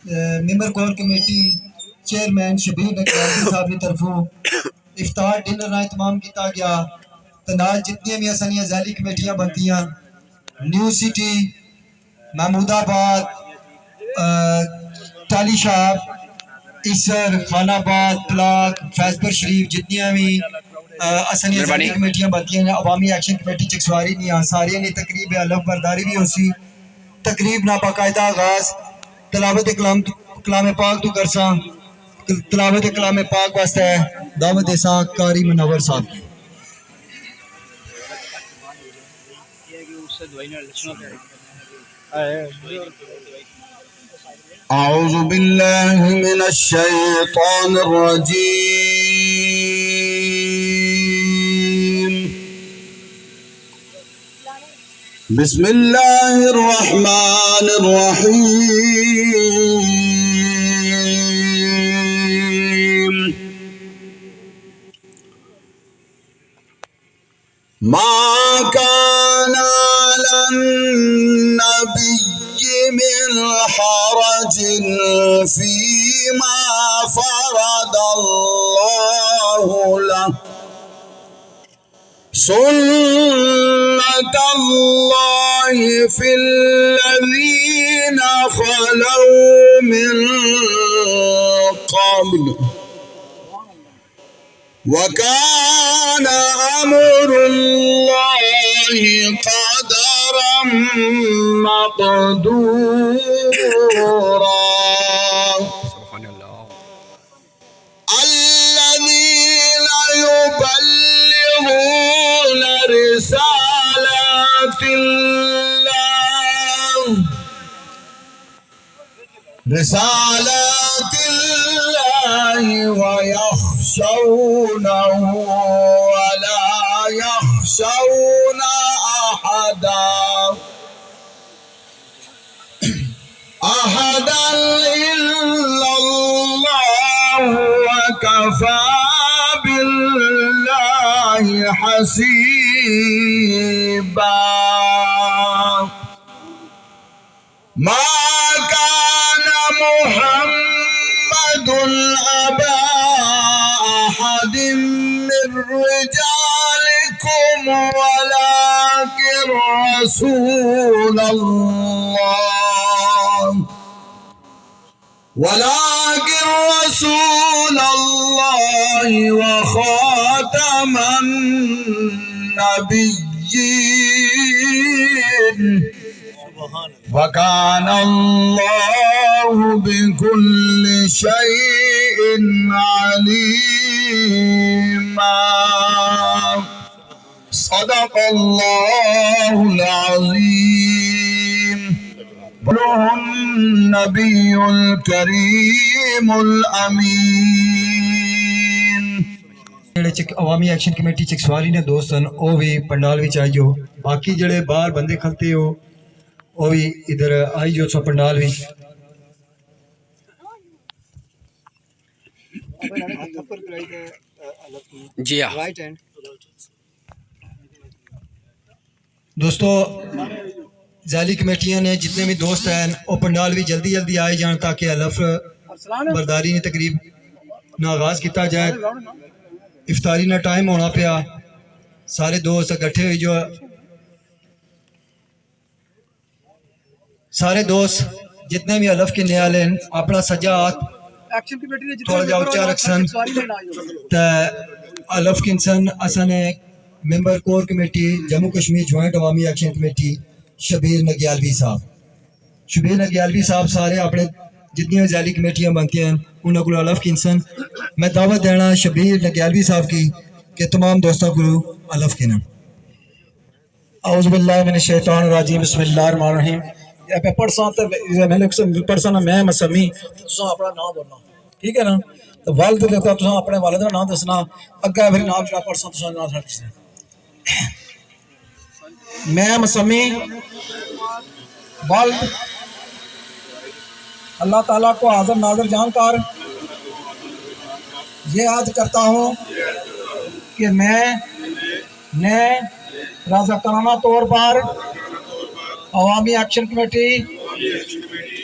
ممبر core committee chairman Shabbir نقیاضی صاحب کی طرفوں افطار ڈنر نہ اہتمام کیتا گیا تے نال جتنی بھی اسانیاں ذیلی کمیٹیاں بنتیاں نیو سٹی محمود آباد ٹالی شاپ اسر خان آباد بلاک فیضپور شریف جتنیاں بھی اسانیاں ذیلی کمیٹیاں بنتیاں ہیں عوامی ایکشن کمیٹی چکسواری نہیں سارے نے تقریب الف برداری بھی ہو سی تقریب نا باقاعدہ آغاز تلاوت کلام پاک تو کرساں تلاوت کلام پاک واسطے دعوت دیساں قاری منور صاحب کی أعوذ بالله من الشيطان الرجيم بسم الله الرحمن الرحيم ما كان على النبي من حرج فيما فرض الله له سنة الله في الذين خلوا من قبل وكان أمر الله قدرا مقدورا الذين يبلغون رسالات الله ويخشونه ولا يخشون أحدا إلا الله وكفى بالله حسيبا ما كان محمد أبا أحد من رجالكم ولكن رسول الله وخاتم النبيين وكان الله بكل شيء عليما صدق الله العظيم بلغ النبي الكريم الأمين عوامی ایکشن کمیٹی چکسواری نے دوست ہیں وہ بھی پنڈال بھی آئیو باقی جڑے باہر بندے کھلتے ہو وہ بھی ادھر آئیو سو پنڈال بھی جی ہاں دوستو ذیلی کمیٹیاں نے جتنے بھی دوست ہیں وہ پنڈال بھی جلدی جلدی آئے جان تاکہ الف برداری نے تقریب نہ آغاز کیتا جائے افطاری نہ ٹائم ہونا پیا سارے دوست اکٹھے ہوئی جو سارے دوست جتنے بھی الف کے نیال ہیں اپنا سجا ہاتھ تھوڑا جا اچھا رکھسن تے الف کنسن اسانے member core committee Jammu Kashmir joint Awami action committee Shabbir Nagyalvi sahib سارے اپنے جتنی ذیلی کمیٹیاں بنتی ہیں انہوں کو الف کنسن میں دعوت دینا شبیر نگیالوی صاحب کی کہ تمام دوستوں کو الف کہنا اعوذ باللہ من الشیطان الرجیم بسم اللہ الرحمن الرحیم میں پڑھساں تو میں نے پڑھساں میں مسمی تساں اپنا نام بولنا ٹھیک ہے نا تو والد دیتا تساں اپنے والد کا نام دسنا اگا پھر نام جڑا پڑھساں تساں نام دسنا میں مسمی والد اللہ تعالیٰ کو حاضر ناظر جان کر یہ عہد کرتا ہوں کہ میں نے رضاکارانہ طور پر عوامی ایکشن کمیٹی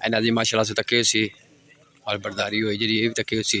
ਇਹਨਾਂ ਦੀ ਮਾਸ਼ਾਅੱਲਾ ਸੇ ਤੱਕੇ ਸੀ ਔਰ ਬਰਦਾਰੀ ਹੋਈ ਜਿਹੜੀ ਇਹ ਵੀ ਤੱਕੇ ਸੀ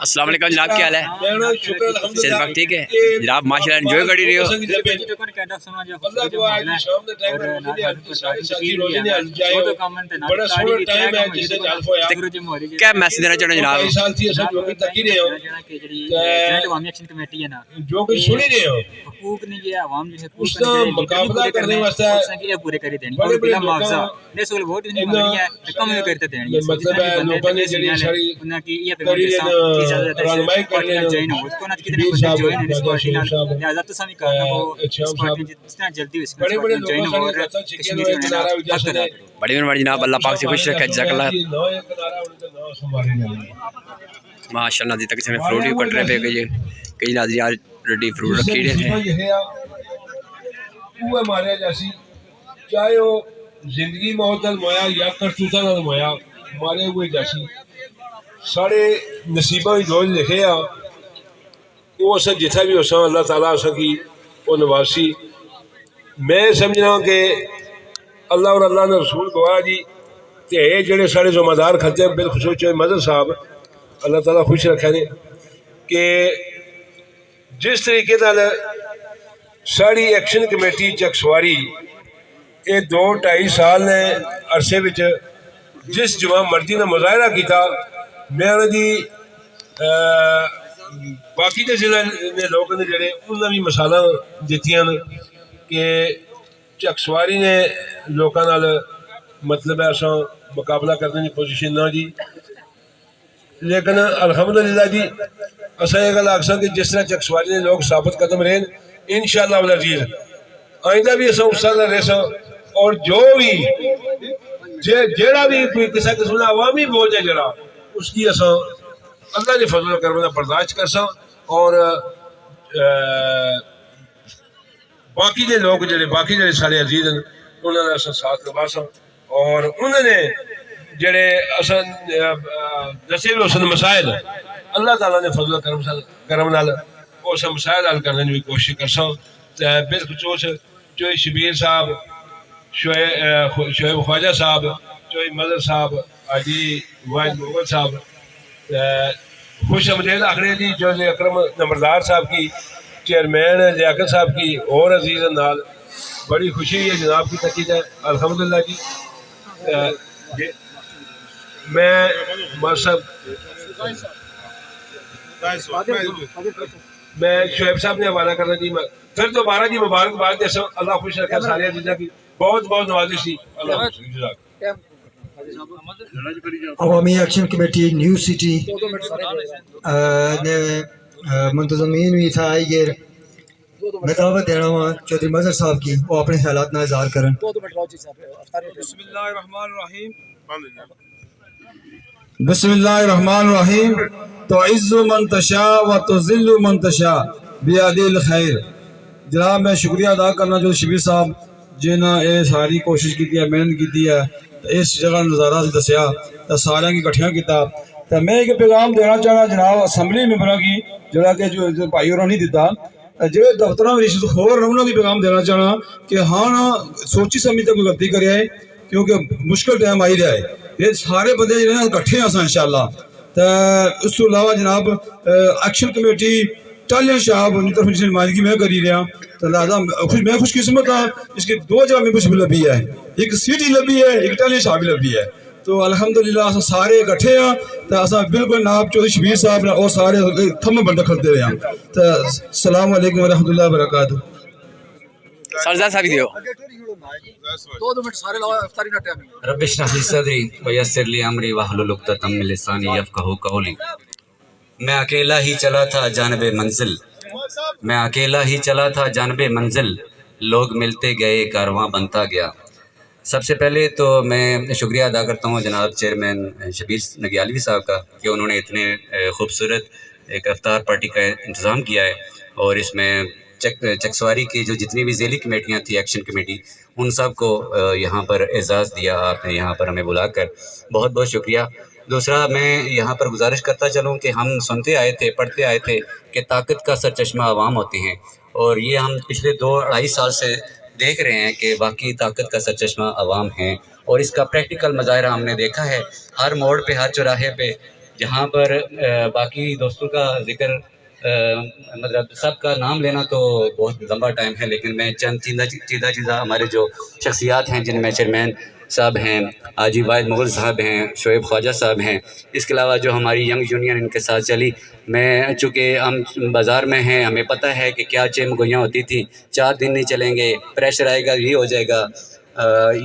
السلام علیکم جناب، کیا حال ہے؟ صحت پاک ٹھیک ہے جناب؟ ماشاء اللہ انجوائے کری رہے ہو؟ کیا میسج دینا چاہتے جناب؟ جو کچھ سنی رہے ہو اس کا مقابلہ کرنے واسطے مطلب ہے لوگوں نے جڑی ساری رہنمائی کرنے بڑے بڑے بڑی مہربانی جناب، اللہ پاک سے خوش رکھے، جزاک اللہ ماشاء اللہ۔ ابھی تک اس میں فروٹ بھی کٹ رہے پہ گئے، کئی ناظرین آج ریڈی فروٹ رکھی رہے تھے۔ وہ ماریا جیسی چاہے وہ زندگی موت مویا یا کرتوتا نال مویا مارے ہوئے جیسی سارے نصیبہ ہی دوج لکھے آ وہ اسے جتھا بھی اساں اللہ تعالیٰ اساں کی وہ نواسی۔ میں سمجھنا کہ اللہ اور اللہ نے رسول گواہ جی تے جڑے سارے ذمہ دار کھلتے ہیں بالخصوص مدر صاحب اللہ تعالیٰ خوش رکھے نے کہ جس طریقے نال ساری ایکشن کمیٹی چکسواری یہ 2-2.5 سال نے عرصے وچ جس جوان مرضی نے مظاہرہ کیتا، میں انہوں دی باقی دے ضلع نے لوگ نے جڑے انہوں بھی مثالاں دتیاں کہ چکسواری نے لوکاں نال مطلب ہے اساں مقابلہ کرنے کی پوزیشن نہ جی، لیکن الحمدللہ جی اساں یہ گل آکھساں کہ جس طرح چکسواری نے لوگ ثابت قدم رہن انشاءاللہ العزیز آئندہ بھی اساں اس طرح رہ ساں، اور جو بھی جیڑا بھی کوئی کسی قسم کا عوامی بوجھ ہے جڑا اس کی اساں اللہ کے فضل و کرم نال برداشت کرساں، اور باقی دے لوگ جڑے باقی جڑے سارے عزیز ہیں انہوں نے اساں ساتھ نبھاساں، اور انہوں نے جڑے اساں دسے ہوئے اساں مسائل اللہ تعالیٰ نے فضل و کرم نال وہ سب مسائل حل کرنے کی کوشش کرساں۔ بالخصوص چوئی شبیر صاحب، شعیب خواجہ صاحب، چوئی مدر صاحب، حاجی واحد مغل صاحب، خوش آمدید آخری جی جو اکرم نمبردار صاحب کی چیئرمین لیاقت صاحب کی اور عزیز نال بڑی خوشی ہے جناب کی تقید ہے الحمدللہ جی۔ میں میں شعیب صاحب نے حوالہ کرنا جی، میں پھر دوبارہ جی مبارکباد جیسا اللہ خوش رکھے سارے عزیزاں کی بہت بہت نوازش تھی اللہ عوامی ایکشن کمیٹی نیو سٹی نے منتظمین بھی تھا آئی گیر میں دعوت دینا ہوا چودھری مظہر صاحب کی وہ اپنے خیالات نہ اظہار کریں۔ بسم اللہ الرحمن الرحیم۔ تعز من تشاء و تذل من تشاء بیدی الخیر۔ جناب میں شکریہ ادا کرنا جو شبیر صاحب جنہاں یہ ساری کوشش کی ہے، محنت کی ہے، اس جگہ نظارہ سے دسیا تو سارے کی کٹھیاں کیتا۔ تو میں ایک پیغام دینا چاہنا جناب اسمبلی ممبروں کی جڑا کہ جو بھائی اور نہیں دیتا جو دفتروں میں رشوت خور انہوں کی پیغام دینا چاہنا کہ ہاں نہ سوچی سمجھ تک کوئی غلطی کرے ہے کیونکہ مشکل ٹائم آئی رہا ہے، یہ سارے بندے جو ہیں کٹھے ہیں انشاءاللہ۔ تو اس کو علاوہ جناب ایکشن کمیٹی ٹالیا صاحب ان طرف نمائندگی میں کری رہا، تو لہٰذا میں خوش قسمت ہوں اس کی 2 جگہ میں کچھ لبھی ہے، ایک سیٹی لبھی ہے ایک ٹالیا صاحب لبھی ہے۔ تو الحمدللہ اصل سارے کٹھے ہیں تو اصل بالکل ناب چودھری شبیر صاحب نے اور سارے تھم بندہ کھڑتے رہے ہیں۔ تو السلام علیکم ورحمۃ اللہ وبرکاتہ۔ سرزاد صاحب دیو رب اشرح لی صدری ویسر لی امری واحلل عقدۃ من لسانی یفقہوا قولی۔ میں اکیلا ہی چلا تھا جانب منزل، میں اکیلا ہی چلا تھا جانب منزل، لوگ ملتے گئے کارواں بنتا گیا۔ سب سے پہلے تو میں شکریہ ادا کرتا ہوں جناب چیئرمین شبیر نگیالوی صاحب کا کہ انہوں نے اتنے خوبصورت ایک افطار پارٹی کا انتظام کیا ہے، اور اس میں چکسواری کی جو جتنی بھی ذیلی کمیٹیاں تھیں ایکشن کمیٹی ان سب کو یہاں پر اعزاز دیا آپ نے یہاں پر ہمیں بلا کر، بہت بہت شکریہ۔ دوسرا میں یہاں پر گزارش کرتا چلوں کہ ہم سنتے آئے تھے پڑھتے آئے تھے کہ طاقت کا سرچشمہ عوام ہوتے ہیں، اور یہ ہم پچھلے 2-2.5 سال سے دیکھ رہے ہیں کہ واقعی طاقت کا سرچشمہ عوام ہیں، اور اس کا پریکٹیکل مظاہرہ ہم نے دیکھا ہے ہر موڑ پہ ہر چوراہے پہ جہاں پر باقی دوستوں کا ذکر مطلب سب کا نام لینا تو بہت لمبا ٹائم ہے، لیکن میں چند چیزہ ہمارے جو شخصیات ہیں جن میں چیئرمین صاحب ہیں، حاجی واحد مغل صاحب ہیں، شعیب خواجہ صاحب ہیں، اس کے علاوہ جو ہماری ینگ یونین ان کے ساتھ چلی، میں چونکہ ہم بازار میں ہیں ہمیں پتہ ہے کہ کیا چیم گوئیاں ہوتی تھیں، 4 دن نہیں چلیں گے، پریشر آئے گا یہ ہو جائے گا،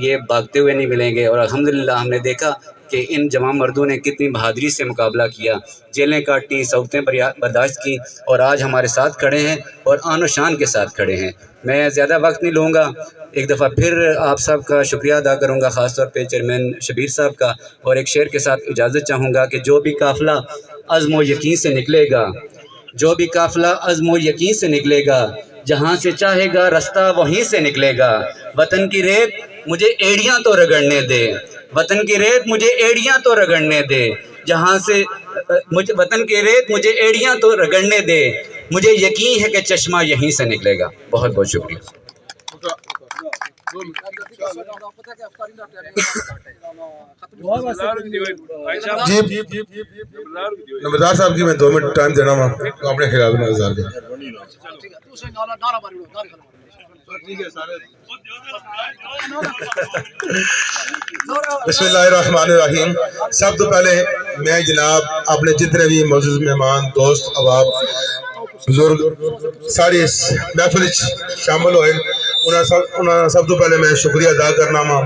یہ بھاگتے ہوئے نہیں ملیں گے، اور الحمدللہ ہم نے دیکھا کہ ان جوان مردوں نے کتنی بہادری سے مقابلہ کیا، جیلیں کاٹی، صعوبتیں برداشت کی، اور آج ہمارے ساتھ کھڑے ہیں اور آن و شان کے ساتھ کھڑے ہیں۔ میں زیادہ وقت نہیں لوں گا، ایک دفعہ پھر آپ سب کا شکریہ ادا کروں گا، خاص طور پہ چیئرمین شبیر صاحب کا، اور ایک شعر کے ساتھ اجازت چاہوں گا کہ جو بھی قافلہ عزم و یقین سے نکلے گا، جو بھی قافلہ عزم و یقین سے نکلے گا، جہاں سے چاہے گا رستہ وہیں سے نکلے گا، وطن کی ریت مجھے ایڑیاں تو رگڑنے دے، وطن کی ریت مجھے ایڑیاں تو رگڑنے دے، جہاں سے وطن کی ریت مجھے ایڑیاں تو رگڑنے دے، مجھے یقین ہے کہ چشمہ یہیں سے نکلے گا۔ بہت بہت شکریہ۔ جی نمبردار صاحب کی میں 2 منٹ ٹائم دینا ہوں، اپنے خیال میں اظہار کریں۔ بسم اللہ الرحمن الرحیم۔ سب تو پہلے میں جناب اپنے جتنے بھی معزز مہمان، دوست، احباب، بزرگ سارے اس محفل شامل ہوئے، انہاں سب تو پہلے میں شکریہ ادا کرنا ہاں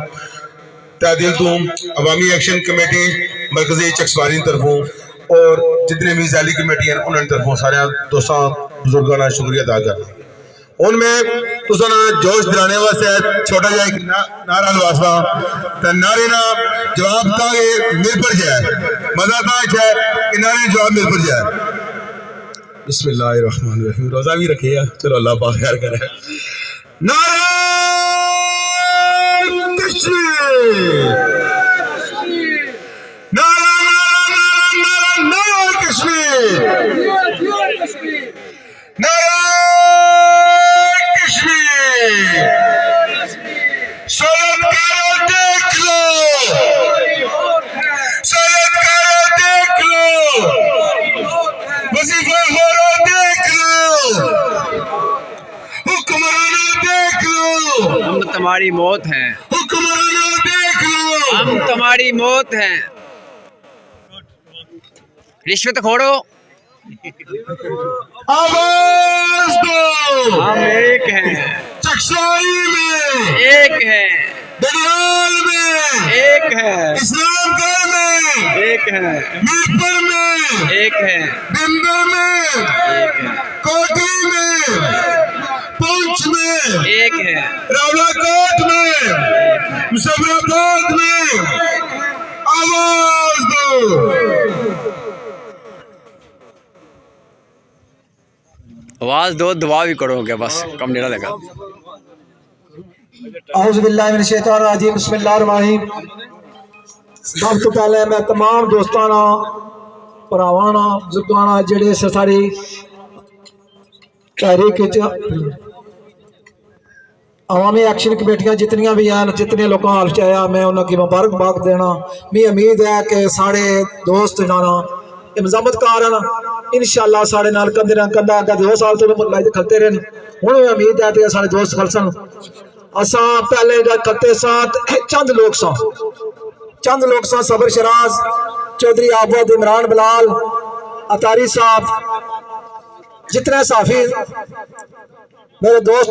تعدیل تو عوامی ایکشن کمیٹی مرکزی چکسواری طرفوں اور جتنے بھی ذیلی کمیٹی ہیں انہوں نے طرفوں سارے دوستاں بزرگاں شکریہ ادا کرنا۔ ان میں تساں جوش دلانے واسطے چھوٹا جا ایک نعرہ لواسا تے نعرے نا جواب تاکہ مل پر جائے، مزہ تاکہ ہے کہ نعرے جواب مل پر جائے۔ بسم اللہ الرحمن الرحیم۔ روزہ بھی رکھے گا، چلو اللہ پاک خیر کرے۔ نعرہ کشمیر، نعرہ نعرہ نعرہ نعرہ کشمیر، نعرہ سید کارو دیکھ لو، سید کارو دیکھ لو، وظیفہ خورو دیکھ لو، حکمرانوں دیکھ لو، ہم تمہاری موت ہیں، حکمرانوں دیکھ لو، ہم تمہاری موت ہیں، رشوت کھوڑو آواز دو، ہم ایک ہیں، چکسائی میں ایک ہیں، دریال میں ایک ہے، اسلام گڑھ میں ایک ہے، میرپور میں ایک ہے، ڈنڈا میں کوٹھی میں پونچھ میں ایک ہے، راولا کوٹ میں مشابہ آباد میں آواز دو۔ آواز دو، دعا بھی کرو گے، بس کم نیڑا لگا۔ اعوذ باللہ من الشیطان الرجیم، بسم اللہ الرحمن الرحیم۔ سب تو پہلے میں تمام دوستانا، پراوانا، بزرگانا جڑے ساری تحریک عوامی ایکشن کمیٹیاں جتنیاں بھی ہیں، جتنے لوگوں حال چاہیا میں انہوں کی مبارکباد دینا۔ میں امید ہے کہ سارے دوست جانا مزامت کارن انشاءاللہ سارے نال کندھے نال کندھا اگا 2 سال تو لائے کھلتے رہن، ہوں امید ہے کہ سارے دوست کھلسن۔ اساں پہلے کھلتے ساتھ چند لوگ سا صبر شراز، چودھری عابد، عمران بلال، اتاری صاحب، جتنے صحافی میرے دوست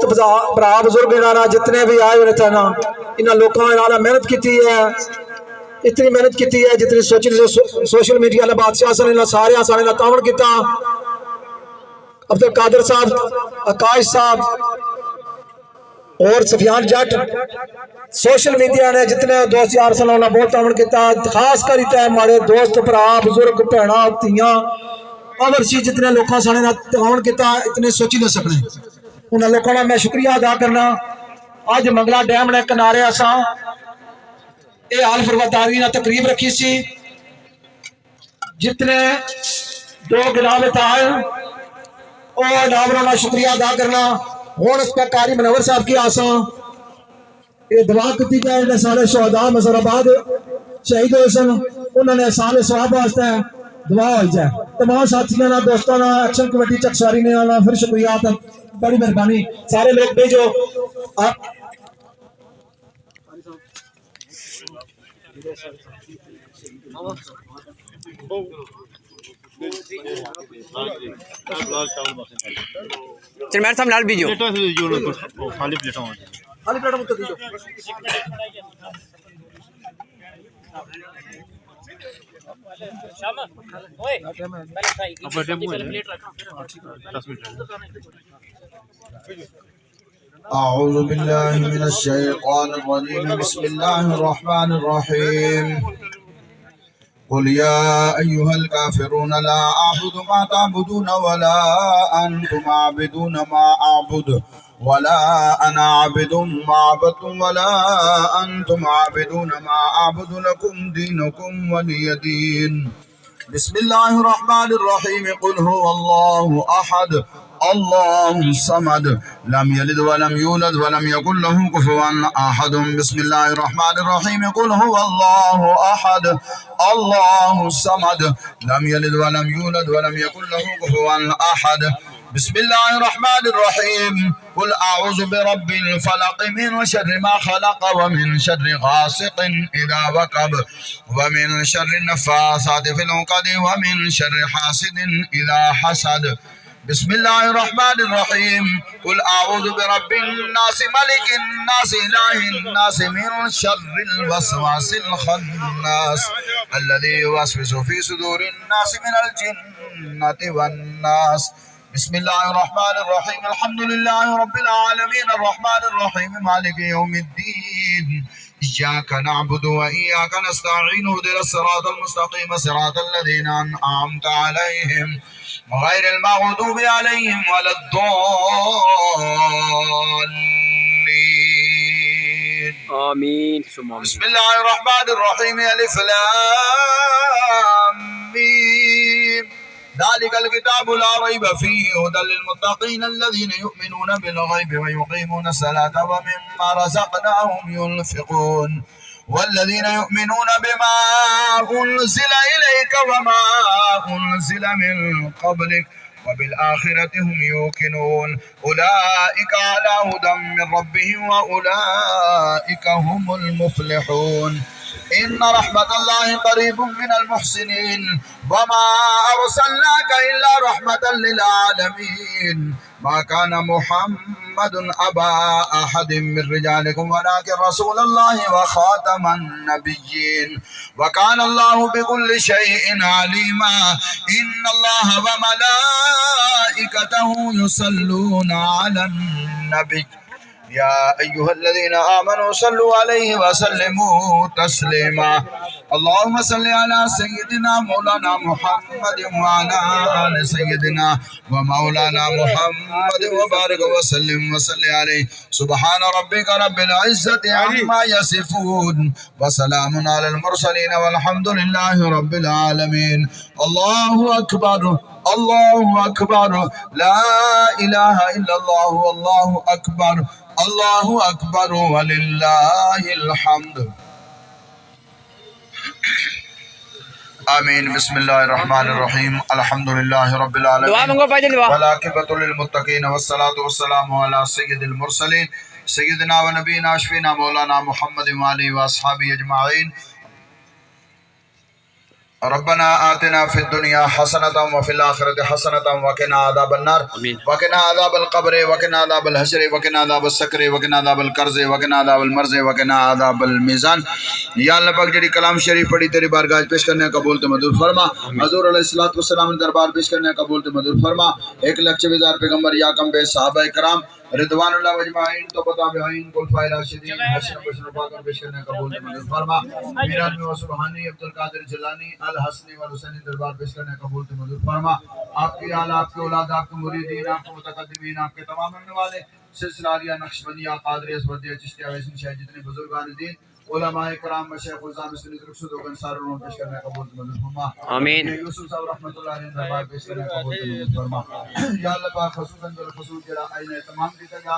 برا بزرگ جتنے بھی آئے ہوئے تھے نا، انہاں لوگوں نے محنت کی ہے، اتنی محنت کی ہے جتنی سوشل میڈیا نے بادشاہ سے سارے تعاون کیتا۔ عبد القادر صاحب، آکاش صاحب اور سفیان جٹ، سوشل میڈیا نے جتنے دوست یار سن انہوں نے بہت تعاون کیتا، خاص کر ہمارے دوست برا بزرگ بھیڑا تیاں اورسی جتنے لوگوں سارے تعاون کیتا، اتنے سوچی نہ سکنے، انہوں لوگوں کا میں شکریہ ادا کرنا۔ اج منگلا ڈیم نے کنارے اساں یہ حال فرورداری نے تقریب رکھی سی، جتنے 2 گناب تھائے اور نامروں کا شکریہ ادا کرنا۔ ہوں اس پہ قاری منور صاحب کی آساں یہ دعا کی جائے کہ سارے شہداء مظہر آباد شہید ہوئے سن، انہوں نے سال ثواب واسطے دعا ہو جائے. تمام ساتھیوں نے دوستوں نے ایکشن کمیٹی چکسواری نے آنا پھر شکریہ بڑی مہربانی سارے لوگ بھیجو آپ چرمین صاحب لال بیجو خالی پلیٹوں میں تو دیجو. أعوذ بالله من الشيطان الرجيم بسم الله الرحمن الرحيم قل يا أيها الكافرون لا أعبد ما تعبدون ولا أنتم عابدون ما أعبد ولا أنا عابد ما عبدتم ولا أنتم عابدون ما أعبد لكم دينكم ولي دين بسم الله الرحمن الرحيم قل هو الله أحد الله الصمد لم يلد ولم يولد ولم يكن له كفوا أحد بسم الله الرحمن الرحيم قل هو الله أحد الله الصمد لم يلد ولم يولد ولم يكن له كفوا أحد بسم الله الرحمن الرحيم قل أعوذ برب الفلق من شر ما خلق ومن شر غاسق إذا وقب ومن شر النفاثات في العقد ومن شر حاسد إذا حسد بسم الله الرحمن الرحيم قل أعوذ برب الناس ملك الناس إله الناس من شر الوسواس الخناس الذي يوسوس في صدور الناس من الجنة والناس بسم الله الرحمن الرحيم الحمد لله رب العالمين الرحمن الرحيم مالك يوم الدين إياك نعبد وإياك نستعين اهدنا الصراط المستقيم صراط الذين أنعمت عليهم غير المغضوب عليهم ولا الضالين آمین ثم آمین. بسم الله الرحمن الرحيم ألف لام ميم ذلك الكتاب لا ريب فيه هدى للمتقين الذين يؤمنون بالغيب ويقيمون الصلاة ومما رزقناهم ينفقون والذين يؤمنون بما أنزل إليك وما أنزل من قبلك وبالآخرة هم يوقنون أولئك على هدى من ربهم وأولئك هم المفلحون إن رحمة الله قريب من المحسنين وما أرسلناك إلا رحمة للعالمين ما كان محمد أبا أحد من رجالكم ولكن رسول الله وخاتم النبيين وكان الله بكل شيء عليما إن الله وملائكته يصلون على النبي يا أيها الذين آمنوا صلوا عليه وسلموا تسليما اللهم صل على سيدنا مولانا محمد وعلى آل سيدنا ومولانا محمد وبارك وسلم وصل عليه سبحان ربك رب العزة عما يصفون وسلام على المرسلين والحمد لله رب العالمين الله أكبر الله أكبر لا إله إلا الله والله أكبر الله أكبر ولله الحمد آمين بسم الله الرحمن الرحيم الحمد لله رب دعا العالمين منگو بھائی دعا. والعاقبة للمتقين والصلاة والسلام على سيد المرسلين سيدنا ونبينا شفينا مولانا محمد وآله وأصحابه أجمعين ربنا آتنا في الدنيا حسنة وفي الآخرة حسنة وقنا عذاب النار آمين. وقنا عذاب القبر وقنا عذاب الحشر وقنا عذاب السكر وقنا عذاب القرض وقنا عذاب المرض وقنا عذاب الميزان یا اللہ پاک جڑی کلام شریف پڑھی تیری بارگاہ پیش کرنے قبول تے منظور فرما حضور علیہ الصلوۃ والسلام دربار پیش کرنے قبول تے منظور فرما 1,26,000 پیغمبر یا کم بے صحابہ کرام رضوان اللہ اجمعین تو بتا بہین خلفائے راشدین حسن بشر پاک پیش کرنے قبول تے منظور فرما میران و سبحانی عبد القادر جیلانی الحسنی والحسینی دربار پیش کرنے قبول تے منظور فرما آپ کی آل آپ کے اولاد آپ کے مریدین آپ کے متقدمین آپ کے تمام رہنے والے سلسلہ عالیہ نقشبندیہ قادریہ اسودیہ چشتیہ ویسن شاہ جتنے بزرگان دین علماء کرام مشایخ الزام سنت رخصت و انصار انہوں پیش کرنے قبول تے منظور فرما آمین. یوسف صاحب رحمۃ اللہ علیہ دربار پیش کرنے قبول تے منظور فرما یا اللہ پاک خصوصاً بالخصوص جڑا آئین تمام کیتا گیا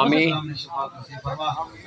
آمین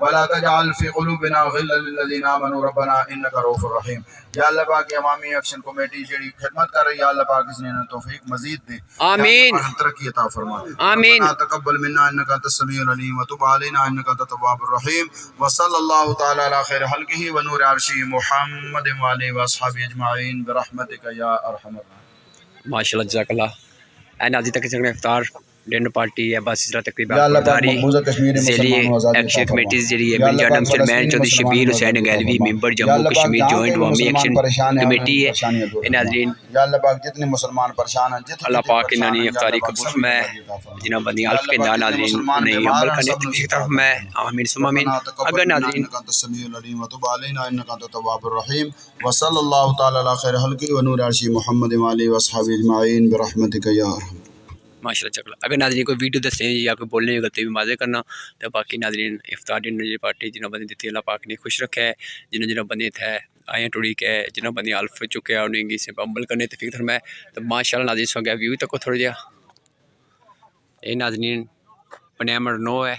ولا تجعل في قلوبنا غلا للذين آمنوا ربنا إنك رؤوف رحيم یا اللہ پاک عوامی ایکشن کمیٹی جڑی خدمت کر رہی ہے یا اللہ پاک اس نے توفیق مزید دے آمین یا ترقی عطا فرما آمین ربنا تقبل منا انك انت السميع العليم وتب علينا انك انت التواب الرحيم وصلى الله تعالى على خير خلقه ونور عرشه محمد وعلى واصحابه اجمعين برحمتك يا ارحم الراحمين ماشاء اللہ جزاک اللہ این آجی تک سکنے افطار ڈنر پارٹی ہے بس اس طرح تقریبا یا اللہ پاک برداری مقبوضہ کشمیر ذیلی مسلمانوں آزادی ایکشن عطا فرما کمیٹیز جڑی ہے یا بن اللہ جانم پاک چیئرمین فلسطین چودھری شبیر مسلمانوں حسین آزادی گیلوی عطا فرما ممبر یا جموں اللہ پاک کشمیر جہاں جوائنٹ کوئی عوامی مسلمان ایکشن پریشان ہے کمیٹی ہے پریشانیاں دور ان فرما ناظرین یا اللہ پاک جتنے مسلمان پریشان ہیں جتنے اللہ پاک پریشان انہوں ہیں نے یا اللہ افطاری پاک قبول سب فرمائے کو عطا فرما جنہوں بنی یا عالف اللہ کے پاک انداز جتنے ناظرین مسلمان انہیں بیمار عمل ہیں کرنے سب کو تفیق شفا طرف میں آمین ثم آمین ربنا تقبل اگر منا ناظرین انك انت السميع العليم وتب علينا انك انت التواب الرحيم وصلى الله تعالى على خير خلقه ونور عرشه محمد وعلى واصحابه اجمعين برحمتك يا ارحم ماشاء اللہ چکلا اگر ناظرین کوئی ویڈیو دستے ہیں یا کوئی بولنے کی غلطی بھی واضح کرنا تو باقی ناظرین افطار ڈنر جی پارٹی جنہوں بندی دیتی اللہ پاک نے خوش رکھا ہے جنہوں بندی تھے آئیں ٹوڑی کے جنہوں بندی الف چکے ہیں انہیں سے عمل کرنے تفیق تھر میں تو ماشاء اللہ ناظرین سو گیا ویو تک کو تھوڑا جہا یہ ناظرین پنیمر 9 ہے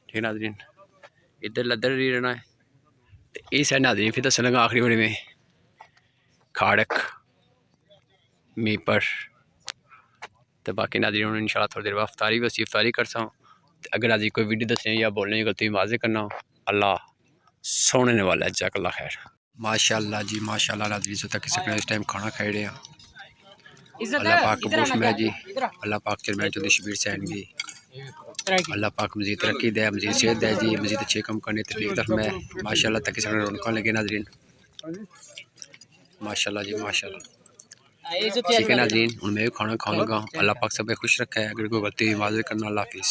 ٹھیک ناظرین ادھر لدر ہی رہنا ہے تو یہ سائڈ ناظرین پھر دسنے لگا آخری بڑے میں کھاڑک میپر تو باقی ناظرین ان شاء اللہ تھوڑی دیر بعد افطاری بھی اسی افطاری کرتا ہوں اگر ناظرین کوئی ویڈیو دسنے یا بولنے کی غلطی واضح کرنا ہو اللہ سونے والا ہے جزاک اللہ خیر ماشاء اللہ جی ماشاء اللہ ناظرین سے تک سکنے اس ٹائم کھانا کھائے رہے ہیں اللہ پاک قبول میں جی اللہ پاک چیئرمین چودھری شبیر حسین جی اللہ پاک مزید ترقی دے مزید صحت دے جی مزید اچھے کم کرنے تفیق طرف میں ماشاء اللہ تک سکنے رونقاں لگے ناظرین ماشاء اللہ جی ماشاء اللہ ٹھیک ہے ناظرین ان میں بھی کھانا کھاؤں گا اللہ پاک سب خوش رکھا ہے اگر کوئی غلطی واضح کرنا اللہ حافظ